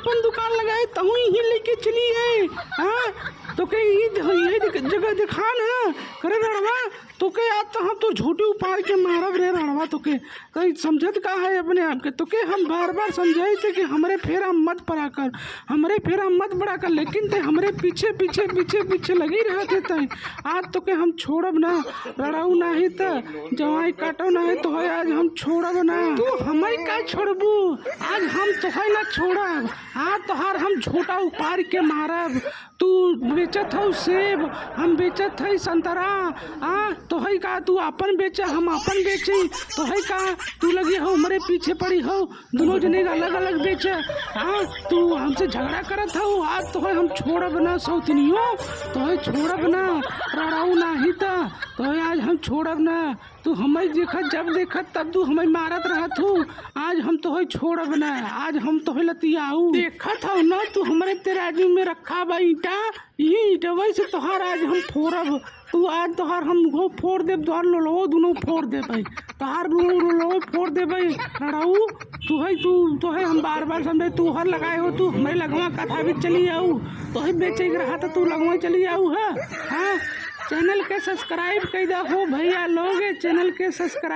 अपन दुकान लगाए तहु ही लेके चली है। हाँ तो के ये जगह दिखा ना करे रणवा तो के आज तो हम तो झूठी उपाय के मारब रे रणवा तो के समझत का है अपने आप के। तो के हम बार बार समझाई थे कि हमरे फेरा मत पड़ा कर, हमरे फेरा मत बड़ा कर, लेकिन ते हमरे पीछे पीछे पीछे पीछे लगी रहते थे। आज तो के हम छोड़ब ना, लड़ाऊ ना ही तो जवाई काटो ना है तो है आज हम छोड़ब ना। तू हमें का छोड़बू, आज हम तो है ना छोड़ब। आज तो हर हम झूठा उपाय के मारब। तू बेचत हो सेब, हम बेचत है संतरा। तो है का तू अपन बेचे हम अपन बेची, तो है का तू लगी हो हमारे पीछे पड़ी हो, दोनों जने अलग अलग बेचे। तू हमसे झगड़ा करत हो। आज तो है हम छोड़ब ना सौतनियो, तो है छोड़ब ना, लड़ाऊ ना ही तो है आज हम छोड़ब ना। तू हमें देखत जब देखत तब तू हमें मारत रहत हो। आज हम तो है छोड़ब ना, आज हम तो है लतियाऊ देखत हो ना। तू हमारे तेराजू में रखा बा ईटा, ये ईटवा से तोहार आज हम फोड़ब। तू आज तोहार हम वो फोड़ दे, तोहार लोलो दोनों फोड़ दे भाई, तोहार लोलो फोड़ दे भाई लड़ाऊ। तू तो है हम बार बार समझे तू हर लगाए हो, तू हमें लगवा कथा भी चली आऊ, तो है बेचे रहा था तू लगवा चली आऊ है। हाँ चैनल के सब्सक्राइब कर दो हो भैया लोग, चैनल के सब्सक्राइब।